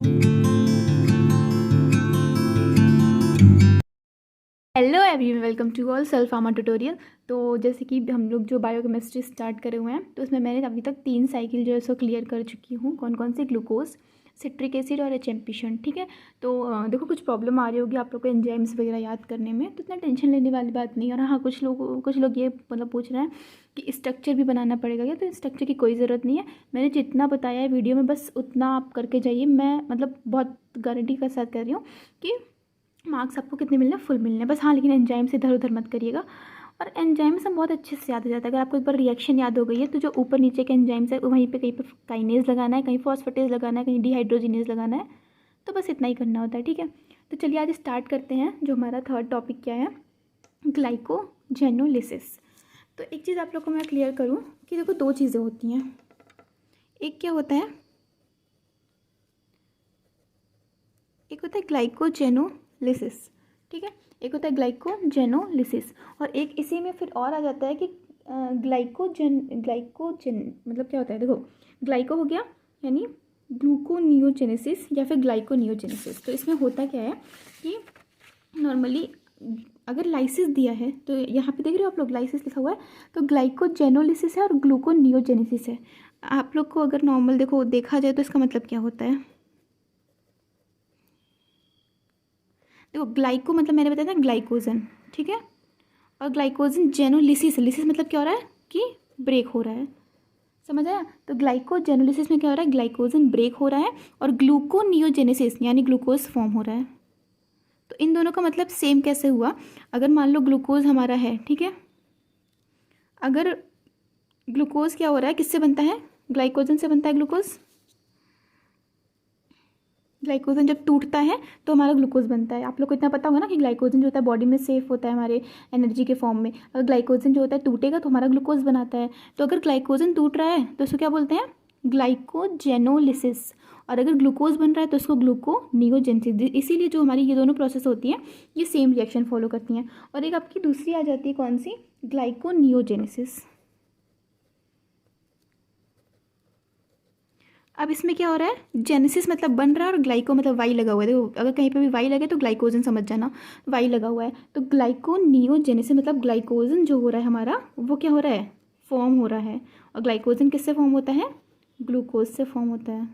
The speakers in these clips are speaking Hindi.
Hello everyone, welcome to all self pharma tutorial. तो जैसे कि हम लोग जो बायोकेमिस्ट्री स्टार्ट करे हुए हैं, तो उसमें मैंने अभी तक 3 साइकिल जो है सो क्लियर कर चुकी हूँ। कौन कौन सी? ग्लूकोज, सिट्रिक एसिड और एचएम्पिशन। ठीक है। तो देखो, कुछ प्रॉब्लम आ रही होगी आप लोग को एंजाइम्स वगैरह याद करने में, तो इतना टेंशन लेने वाली बात नहीं है। और हाँ, कुछ लोग ये मतलब पूछ रहे हैं कि स्ट्रक्चर भी बनाना पड़ेगा क्या? तो स्ट्रक्चर की कोई ज़रूरत नहीं है। मैंने जितना बताया है वीडियो में, बस उतना आप करके जाइए। मैं मतलब बहुत गारंटी के साथ कह रही हूँ कि मार्क्स आपको कितने मिलने हैं? फुल मिलने हैं बस। हाँ, लेकिन एंजाइम से इधर उधर मत करिएगा। और एंजाइम से बहुत अच्छे से याद हो जाता है। अगर आपको एक बार रिएक्शन याद हो गई है, तो जो ऊपर नीचे के एंजाइम्स है वहीं पे कहीं पे काइनेज लगाना है, कहीं फॉस्फेटेज लगाना है, कहीं डिहाइड्रोजिनेज लगाना है। तो बस इतना ही करना होता है। ठीक है। तो चलिए आज स्टार्ट करते हैं। जो हमारा थर्ड टॉपिक क्या है? ग्लाइकोजेनोलिसिस। तो एक चीज़ आप लोग को मैं क्लियर करूँ कि देखो, दो चीज़ें होती हैं। एक क्या होता है? एक होता है ग्लाइकोजेनोलिसिस। ठीक है। एक होता है ग्लाइकोजेनोलिसिस, और एक इसी में फिर और आ जाता है कि ग्लाइकोजन मतलब क्या होता है? देखो, ग्लाइको हो गया यानी ग्लूकोनियोजेनेसिस या फिर ग्लाइकोनियोजेनेसिस। तो इसमें होता क्या है कि नॉर्मली अगर लाइसिस दिया है, तो यहाँ पे देख रहे हो आप लोग, लाइसिस लिखा हुआ है, तो ग्लाइकोजेनोलिसिस है और ग्लूकोनियोजेनेसिस है। आप लोग को अगर नॉर्मल देखा जाए तो इसका मतलब क्या होता है? देखो, ग्लाइको मतलब मैंने बताया था ग्लाइकोजन, ठीक है। और ग्लाइकोजन जेनोलिसिस, लिसिस मतलब क्या हो रहा है कि ब्रेक हो रहा है। समझ आया? तो ग्लाइकोजेनोलिसिस में क्या हो रहा है? ग्लाइकोजन ब्रेक हो रहा है, और ग्लूकोनियोजेनेसिस यानी ग्लूकोज फॉर्म हो रहा है। तो इन दोनों का मतलब सेम कैसे हुआ? अगर मान लो ग्लूकोज हमारा है, ठीक है। अगर ग्लूकोज क्या हो रहा है, किससे बनता है? ग्लाइकोजन से बनता है ग्लूकोज। ग्लाइकोजन जब टूटता है तो हमारा ग्लूकोज बनता है। आप लोग को इतना पता होगा ना कि ग्लाइकोजन जो होता है बॉडी में सेफ होता है हमारे एनर्जी के फॉर्म में। अगर ग्लाइकोजन जो होता है टूटेगा तो हमारा ग्लूकोज बनाता है। तो अगर ग्लाइकोजन टूट रहा है तो उसको क्या बोलते हैं? ग्लाइकोजेनोलिसिस। और अगर ग्लूकोज बन रहा है तो उसको ग्लूकोनियोजेनेसिस। इसीलिए जो हमारी ये दोनों प्रोसेस होती हैं, ये सेम रिएक्शन फॉलो करती हैं। और एक आपकी दूसरी आ जाती है, कौन सी? ग्लाइकोनियोजेनेसिस। अब इसमें क्या हो रहा है? जेनेसिस मतलब बन रहा है, और ग्लाइको मतलब वाई लगा हुआ है। देखो, अगर कहीं पे भी वाई लगे तो ग्लाइकोजन समझ जाना, वाई लगा हुआ है। तो ग्लाइकोनियोजेनेसिस मतलब ग्लाइकोजन जो हो रहा है हमारा, वो क्या हो रहा है? फॉर्म हो रहा है। और ग्लाइकोजन किससे फॉर्म होता है? ग्लूकोज से फॉर्म होता है।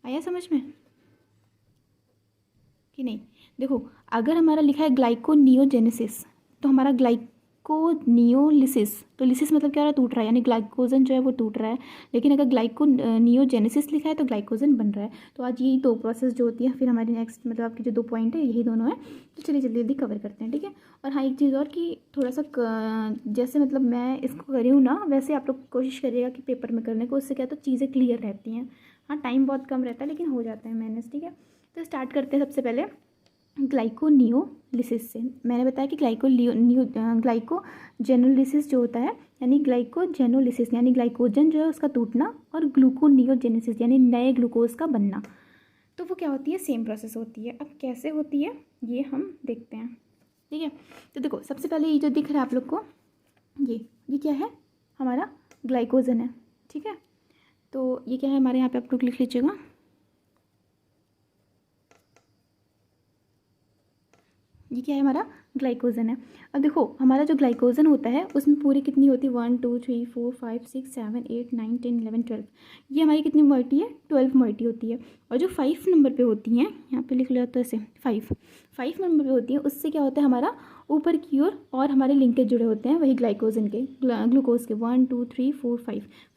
आया समझ में कि नहीं? देखो, अगर हमारा लिखा है ग्लाइकोनियोजेनेसिस, तो हमारा ग्लाइकोनियोलिसिस, तो लिसिस मतलब क्या हो रहा है? टूट रहा है, यानी ग्लाइकोजन जो है वो टूट रहा है। लेकिन अगर ग्लाइकोनियोजेनेसिस लिखा है तो ग्लाइकोजन बन रहा है। तो आज यही दो प्रोसेस जो होती है, फिर हमारी नेक्स्ट मतलब आपके जो 2 पॉइंट है यही दोनों है। तो चलिए जल्दी जल्दी कवर करते हैं, ठीक है। और हाँ, एक चीज़ और कि थोड़ा सा जैसे मतलब मैं इसको करी हूँ ना, वैसे आप लोग कोशिश करिएगा कि पेपर में करने को। उससे क्या तो चीज़ें क्लियर रहती हैं। हाँ, टाइम बहुत कम रहता है लेकिन हो जाता है मैनेज, ठीक है। तो स्टार्ट करते हैं सबसे पहले ग्लाइकोनियोलिसिस से। मैंने बताया कि ग्लाइकोजेनोलिसिस जो होता है, यानी ग्लाइकोजेनोलिसिस यानी ग्लाइकोजन जो है उसका टूटना, और ग्लूकोनियोजेनेसिस यानी नए ग्लूकोज का बनना। तो वो क्या होती है? सेम प्रोसेस होती है। अब कैसे होती है ये हम देखते हैं, ठीक है। तो देखो, सबसे पहले ये जो दिख रहा है आप लोग को, ये क्या है? हमारा ग्लाइकोजन है, ठीक है। तो ये क्या है हमारे यहाँ पे? आप लोग लिख लीजिएगा, ये क्या है? हमारा ग्लाइकोजन है। अब देखो, हमारा जो ग्लाइकोजन होता है उसमें पूरी कितनी होती है? 1 2 3 4 5 6 7 8 9 10 11 12। ये हमारी कितनी मोइटी है? 12 मोइटी होती है। और जो 5 नंबर पे होती हैं, यहाँ पे लिख लेते हैं ऐसे, 5 नंबर पे होती है, उससे क्या होता है? हमारा ऊपर की ओर और हमारे लिंकेज जुड़े होते हैं, वही ग्लाइकोजन के, ग्लूकोज के 1 2 3 4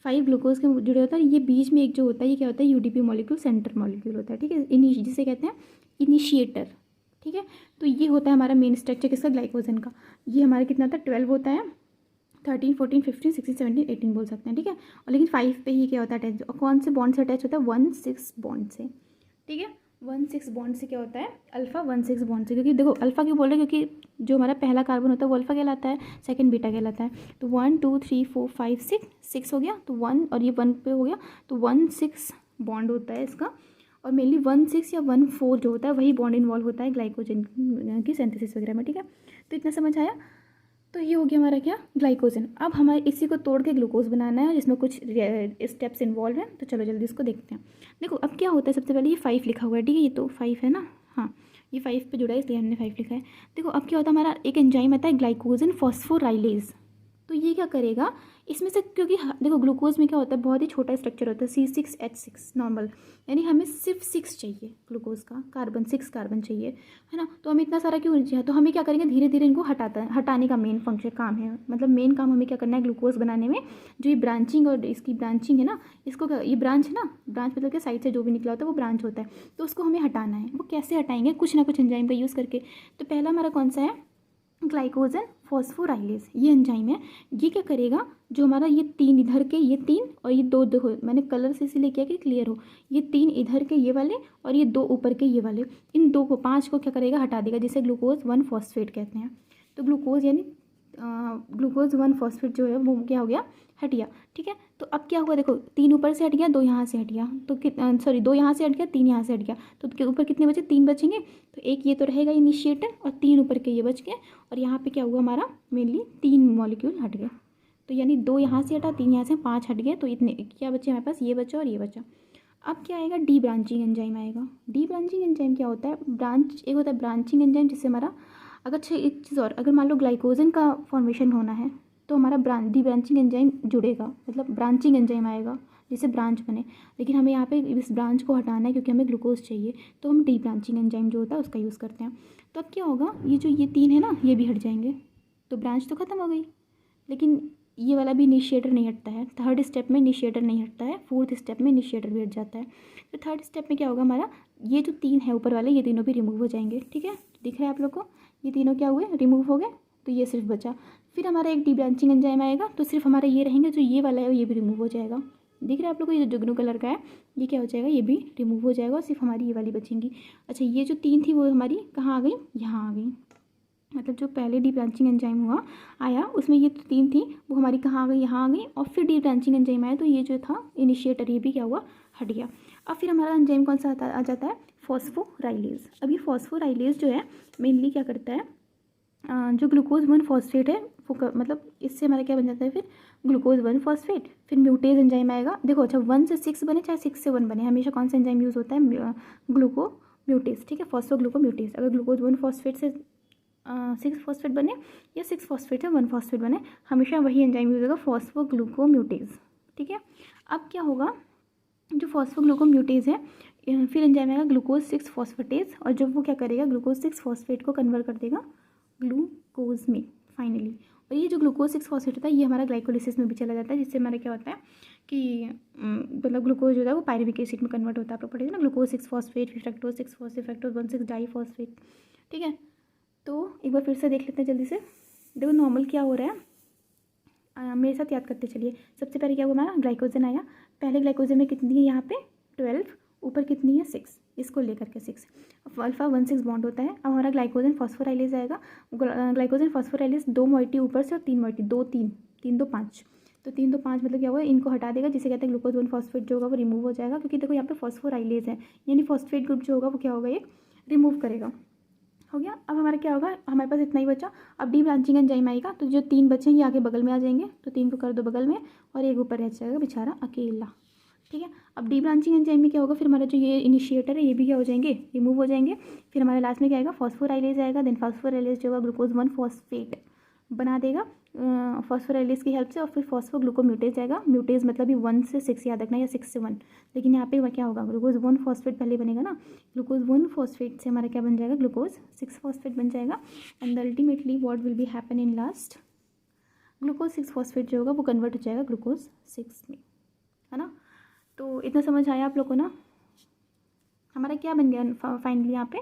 5 ग्लूकोज के जुड़े होता है। ये बीच में एक जो होता है, ये क्या होता है? यूडीपी मॉलिक्यूल, सेंटर मॉलिक्यूल होता है, ठीक है। जिसे कहते हैं इनिशिएटर, ठीक है। तो ये होता है हमारा मेन स्ट्रक्चर किसका? ग्लाइकोजन का। ये हमारा कितना था? 12 होता है। 13 14 15 16 17 18 बोल सकते हैं, ठीक है। और लेकिन 5 पे ही क्या होता है अटैच? और कौन से बॉन्ड से अटैच होता है? 1 6 बॉन्ड से, ठीक है। 1 6 बॉन्ड से क्या होता है? अल्फा 1 6 बॉन्ड से। क्योंकि देखो, अल्फा क्यों बोल रहे हैं? क्योंकि जो हमारा पहला कार्बन होता है वो अल्फा कहलाता है, सेकंड बीटा कहलाता है। तो 1 2 3 4 5 6 हो गया, तो 1 और ये 1 पे हो गया, तो 1 6 बॉन्ड होता है इसका। और मेनली 1 6 या 1 4 जो होता है वही बॉन्ड इन्वॉल्व होता है ग्लाइकोजन की सिंथेसिस वगैरह में, ठीक है। तो इतना समझ आया? तो ये हो गया हमारा क्या, ग्लाइकोजन। अब हमारे इसी को तोड़ के ग्लूकोज बनाना है जिसमें कुछ स्टेप्स इन्वॉल्व हैं। तो चलो जल्दी इसको देखते हैं। देखो अब क्या होता है, सबसे पहले ये 5 लिखा हुआ है, ठीक है, ये तो 5 है ना, हाँ ये 5 पे जुड़ा है इसलिए हमने 5 लिखा है। देखो अब क्या होता है, हमारा एक एंजाइम आता है ग्लाइकोजन फॉस्फोराइलेज। तो ये क्या करेगा, इसमें से क्योंकि देखो ग्लूकोज में क्या होता है, बहुत ही छोटा स्ट्रक्चर होता है, C6H6 नॉर्मल, यानी हमें सिर्फ 6 चाहिए ग्लूकोज का, कार्बन 6 कार्बन चाहिए, है ना। तो हमें इतना सारा क्यों चाहिए, तो हमें क्या करेंगे, धीरे धीरे इनको हटाने का मेन फंक्शन काम है, मतलब मेन काम हमें क्या करना है ग्लूकोज बनाने में। जो ये ब्रांचिंग और इसकी ब्रांचिंग है ना, इसको ये ब्रांच है ना, ब्रांच मतलब क्या, साइड से जो भी निकला होता है वो ब्रांच होता है, तो उसको हमें हटाना है। वो कैसे हटाएंगे, कुछ ना कुछ एंजाइम का यूज़ करके। तो पहला हमारा कौन सा है, ग्लाइकोजन फॉस्फोराइलेज। ये एंजाइम है, ये क्या करेगा, जो हमारा ये 3 इधर के, ये 3 और ये 2 देखो मैंने कलर से इसीलिए किया कि क्लियर हो, ये 3 इधर के ये वाले और ये 2 ऊपर के ये वाले, इन 2 को 5 को क्या करेगा, हटा देगा, जिसे ग्लूकोज 1 फॉस्फेट कहते हैं। तो ग्लूकोज यानी ग्लूकोज 1 फॉस्फेट जो है वो क्या हो गया, हट गया, ठीक है। तो अब क्या हुआ, देखो 3 ऊपर से हट गया, 2 यहाँ से हट गया, तो सॉरी 2 यहाँ से हट गया, 3 यहाँ से हट गया, तो ऊपर कितने बचे, 3 बचेंगे। तो एक ये तो रहेगा इनिशिएटर और 3 ऊपर के ये बच गए, और यहाँ पे क्या हुआ हमारा, मेनली 3 मॉलिक्यूल हट गए। तो यानी 2 यहाँ से हटा, 3 यहाँ से, 5 हट गए, तो इतने क्या बचे हमारे पास, ये बचा और ये बचा। अब क्या आएगा, डी ब्रांचिंग एंजाइम आएगा। डी ब्रांचिंग एंजाइम क्या होता है, ब्रांच एक होता है ब्रांचिंग एंजाइम, जिससे हमारा अगर एक चीज़ और, अगर मान लो ग्लाइकोजन का फॉर्मेशन होना है तो हमारा डी ब्रांचिंग एंजाइम जुड़ेगा, मतलब ब्रांचिंग एंजाइम आएगा जिससे ब्रांच बने। लेकिन हमें यहाँ पे इस ब्रांच को हटाना है क्योंकि हमें ग्लूकोज चाहिए, तो हम डी ब्रांचिंग एंजाइम जो होता है उसका यूज़ करते हैं। तो अब क्या होगा, ये जो ये 3 है ना, ये भी हट जाएंगे, तो ब्रांच तो ख़त्म हो गई। लेकिन ये वाला भी इनिशिएटर नहीं हटता है, थर्ड स्टेप में इनिशिएटर नहीं हटता है, फोर्थ स्टेप में इनिशिएटर भी हट जाता है। तो थर्ड स्टेप में क्या होगा, हमारा ये जो 3 है ऊपर वाले, ये तीनों भी रिमूव हो जाएंगे, ठीक है, दिख रहा है आप लोग को, ये तीनों क्या हुए, रिमूव हो गए, तो ये सिर्फ बचा। फिर हमारा एक डी ब्रांचिंग एंजाइम आएगा, तो सिर्फ हमारा ये रहेंगे, जो ये वाला है ये भी रिमूव हो जाएगा, दिख रहा है आप लोग को, ये जो जुगनू कलर का है ये क्या हो जाएगा, ये भी रिमूव हो जाएगा, और सिर्फ हमारी ये वाली बचेंगी। अच्छा ये जो 3 थी वो हमारी कहाँ आ गई, यहाँ आ गई, मतलब जो पहले डी ब्रांचिंग एंजाइम हुआ आया उसमें ये 3 थी, वो हमारी कहाँ आ गई, यहाँ आ गई, और फिर डी ब्रांचिंग एंजाइम आया तो ये जो था इनिशिएटर ये भी क्या हुआ, हट गया। अब फिर हमारा एंजाइम कौन सा आ जाता है, फॉस्फोराइलेज। अब ये फॉस्फोराइलेज जो है मेनली क्या करता है, जो ग्लूकोज 1 फॉस्फेट है वो मतलब इससे हमारा क्या बन जाता है, फिर ग्लूकोज 1 फॉस्फेट, फिर म्यूटेज एंजाइम आएगा। देखो अच्छा 1 से 6 बने चाहे 6 से 1 बने, हमेशा कौन सा एंजाइम यूज़ होता है, ग्लूको म्यूटेज, ठीक है, फॉस्फोग्लूको म्यूटेज। अगर ग्लूकोज 1 फॉस्फेट से 6 फॉस्फेट बने या 6 फॉस्फेट से 1 फॉस्फेट बने, हमेशा वही एंजाइम यूज होगा, फॉस्फोग्लूको म्यूटेज, ठीक है। अब क्या होगा, जो फॉस्फोग्लूको म्यूटेज है फिर एंजाइम आएगा ग्लूकोज 6 फॉस्फेटेज, और जब वो क्या करेगा ग्लूकोज 6 फॉस्फेट को कन्वर्ट कर देगा ग्लूकोज में फाइनली। और ये जो ग्लूकोज 6 फॉस्फेट होता है ये हमारा ग्लाइकोलिसिस में भी चला जाता है, जिससे हमारा क्या होता है कि मतलब ग्लूकोज जो होता है वो पायरुविक एसिड में कन्वर्ट होता है, आप लोग पढ़ेंगे ना, ग्लूकोज 6 फॉस्फेट, फिर फ्रक्टोज 6 फॉस्फेट, फ्रक्टोज 1,6 डाईफॉस्फेट, ठीक है। तो एक बार फिर से देख लेते हैं जल्दी से। देखो नॉर्मल क्या हो रहा है, मेरे साथ याद करते चलिए। सबसे पहले क्या हुआ, हमारा ग्लाइकोजन आया, पहले ग्लाइकोजन में कितनी है यहाँ पे 12, ऊपर कितनी है 6, इसको लेकर के 6, अल्फा 1,6 बॉन्ड होता है। अब हमारा ग्लाइकोजन फॉस्फोराइलेज आएगा, ग्लाइकोजन फॉस्फोराइलेज 2 मोइटी ऊपर से और 3 मोइटी, 2 3 3 2 5, तो 3 2 5 मतलब क्या होगा, इनको हटा देगा, जिसे कहते हैं ग्लूकोज 1 फॉस्फेट जो होगा वो रिमूव हो जाएगा, क्योंकि देखो यहाँ पे फॉस्फोराइलेज है, यानी फॉस्फेट ग्रुप जो होगा वो क्या होगा, ये रिमूव करेगा, हो गया। अब हमारा क्या होगा, हमारे पास इतना ही बचा। अब डी ब्रांचिंग एंजाइम आएगा, तो जो 3 बचे ये आगे बगल में आ जाएंगे, तो 3 को कर दो बगल में और एक ऊपर रह जाएगा बेचारा अकेला, ठीक है। अब डी ब्रांचिंग एंजाइम में क्या होगा, फिर हमारा जो ये इनिशिएटर है ये भी क्या हो जाएंगे, रिमूव हो जाएंगे। फिर हमारे लास्ट में क्या आएगा, फॉस्फोराइलेज आएगा, देन फॉस्फोराइलेज जो होगा ग्लूकोज 1 फॉस्फेट बना देगा फॉस्फोराइलेज की हेल्प से, और फिर फॉस्फोग्लूकोम्यूटेज आएगा, म्यूटेज मतलब भी 1 से 6 याद रखना, या 6 से 1, लेकिन यहाँ पे क्या होगा, ग्लूकोज 1 फॉस्फेट पहले बनेगा ना, ग्लूकोज 1 फॉस्फेट से हमारा क्या बन जाएगा, ग्लूकोज 6 फॉस्फेट बन जाएगा, and ultimately what will be happen in last, glucose 6 phosphate जो होगा वो कन्वर्ट हो जाएगा ग्लूकोज 6 में, है ना। तो इतना समझ आया आप लोग को ना, हमारा क्या बन गया फाइनली यहाँ पे,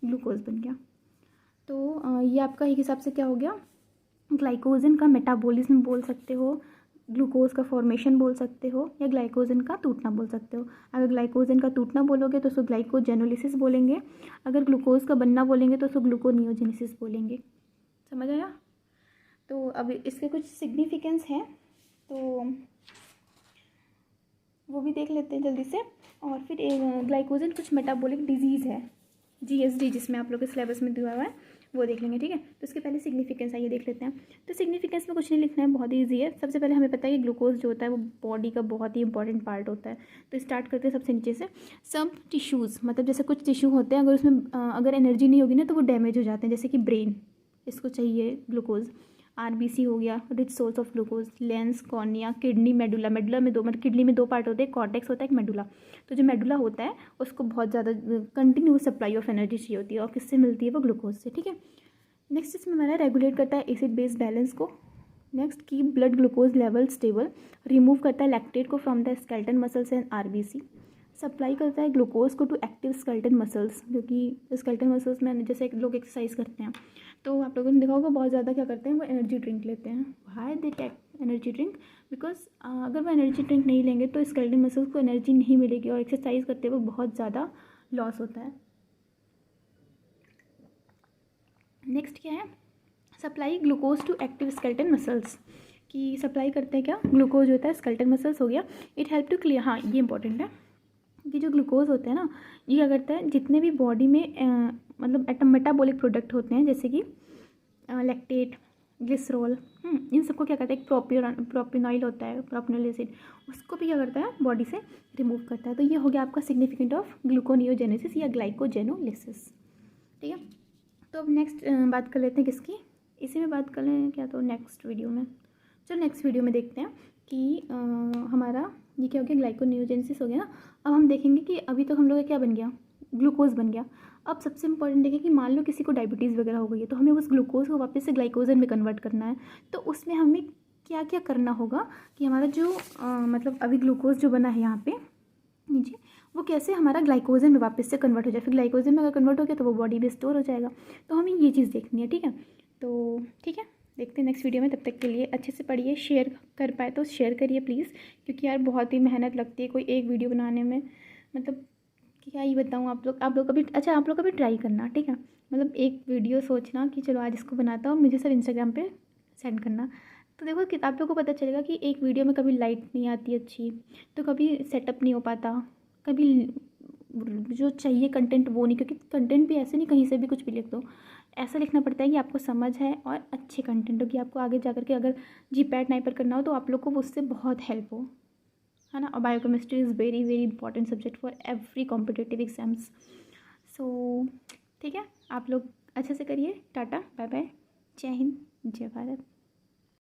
ग्लूकोज बन गया। तो ये आपका एक हिसाब से क्या हो गया, ग्लाइकोजन का मेटाबॉलिज्म बोल सकते हो, ग्लूकोज का फॉर्मेशन बोल सकते हो, या ग्लाइकोजन का टूटना बोल सकते हो। अगर ग्लाइकोजन का टूटना बोलोगे तो उसको ग्लाइकोजेनोलिसिस बोलेंगे, अगर ग्लूकोज का बनना बोलेंगे तो उसको ग्लूकोनियोजेनेसिस बोलेंगे, समझ आया। तो अब इसके कुछ सिग्निफिकेंस हैं तो वो भी देख लेते हैं जल्दी से। और फिर ग्लाइकोजन कुछ मेटाबॉलिक डिजीज़ है, GSD जिसमें आप लोग के सिलेबस में दिया हुआ है, वो देख लेंगे, ठीक है। तो इसके पहले सिग्निफिकेंस आइए देख लेते हैं। तो सिग्निफिकेंस में कुछ नहीं लिखना है, बहुत ईजी है। सबसे पहले हमें पता है कि ग्लूकोज जो होता है वो बॉडी का बहुत ही इंपॉर्टेंट पार्ट होता है। तो स्टार्ट करते हैं सबसे नीचे से। सब टिश्यूज़, मतलब जैसे कुछ टिश्यू होते हैं, अगर उसमें अगर एनर्जी नहीं होगी ना तो वो डैमेज हो जाते हैं। जैसे कि ब्रेन, इसको चाहिए ग्लूकोज। आरबीसी हो गया, rich source of glucose. Lens, cornea, kidney, medulla. Medulla में दो, मतलब किडनी में दो पार्ट होते हैं, कॉर्टेक्स होता है, एक मेडुला। तो जो मेडुला होता है उसको बहुत ज़्यादा कंटिन्यूस सप्लाई ऑफ एनर्जी चाहिए होती है, और किससे मिलती है वो ग्लूकोज से, ठीक है। नेक्स्ट इसमें हमारा रेगुलेट करता है एसिड बेस बैलेंस को। Next keep blood glucose level stable. Remove करता है लैक्टेट को from the skeleton muscles and RBC. Supply करता है ग्लूकोज को टू एक्टिव स्केलेटन मसल्स, क्योंकि स्केलेटन मसल्स में जैसे लोग एक्सरसाइज करते हैं तो आप लोगों ने देखा होगा बहुत ज़्यादा क्या करते हैं, वो एनर्जी ड्रिंक लेते हैं। Why they take energy drink? Because अगर वो एनर्जी ड्रिंक नहीं लेंगे तो स्केलेटन मसल्स को एनर्जी नहीं मिलेगी, और एक्सरसाइज करते हुए बहुत ज़्यादा लॉस होता है। नेक्स्ट क्या है? Supply glucose to active skeleton muscles, कि सप्लाई करते हैं क्या, ग्लूकोज होता है स्केलेटन मसल्स हो गया। इट हेल्प टू क्लियर, हाँ ये इंपॉर्टेंट है कि जो ग्लूकोज होता है ना, ये क्या करता है, जितने भी बॉडी में मतलब मेटाबॉलिक प्रोडक्ट होते हैं जैसे कि लैक्टेट, ग्लिसरॉल, इन सबको क्या करता है, एक प्रोपिनॉइल होता है, प्रोपिनॉइल एसिड, उसको भी क्या करता है बॉडी से रिमूव करता है। तो ये हो गया आपका सिग्निफिकेंट ऑफ ग्लूकोनियोजेनेसिस या ग्लाइकोजेनोलिसिस, ठीक है। तो अब नेक्स्ट बात कर लेते हैं किसकी, इसी में बात कर लें क्या, तो नेक्स्ट वीडियो में, चलो नेक्स्ट वीडियो में देखते हैं कि हमारा ये क्या हो गया, ग्लाइकोनियोजेनेसिस हो गया ना। अब हम देखेंगे कि अभी तक हम लोग का क्या बन गया, ग्लूकोज बन गया। अब सबसे इंपॉर्टेंट देखें कि मान लो किसी को डायबिटीज़ वगैरह हो गई है, तो हमें उस ग्लूकोज को वापस से ग्लाइकोजन में कन्वर्ट करना है। तो उसमें हमें क्या क्या करना होगा कि हमारा जो मतलब अभी ग्लूकोज जो बना है यहाँ पे नीचे, वो कैसे हमारा ग्लाइकोजन में वापस से कन्वर्ट हो जाए। फिर ग्लाइकोजन में अगर कन्वर्ट हो गया तो वो बॉडी में स्टोर हो जाएगा। तो हमें ये चीज़ देखनी है, ठीक है। तो ठीक है, देखते हैं नेक्स्ट वीडियो में। तब तक के लिए अच्छे से पढ़िए, शेयर कर पाए तो शेयर करिए प्लीज़, क्योंकि यार बहुत ही मेहनत लगती है कोई एक वीडियो बनाने में। मतलब क्या ही बताऊँ, आप लोग कभी, अच्छा आप लोग कभी ट्राई करना, ठीक है। मतलब एक वीडियो सोचना कि चलो आज इसको बनाता हूँ, मुझे सब इंस्टाग्राम पे सेंड करना। तो देखो कि आप लोग को पता चलेगा कि एक वीडियो में कभी लाइट नहीं आती अच्छी, तो कभी सेटअप नहीं हो पाता, कभी जो चाहिए कंटेंट वो नहीं, क्योंकि कंटेंट भी ऐसे नहीं कहीं से भी कुछ भी लिख दो। ऐसा लिखना पड़ता है कि आपको समझ है और अच्छे कंटेंट हो, कि आपको आगे जा करके अगर जीपैट नाइपर करना हो तो आप लोग को उससे बहुत हेल्प हो, है ना। और biochemistry is very very important subject for every competitive exams. So ठीक है, आप लोग अच्छे से करिए। टाटा बाय बाय, जय हिंद, जय भारत।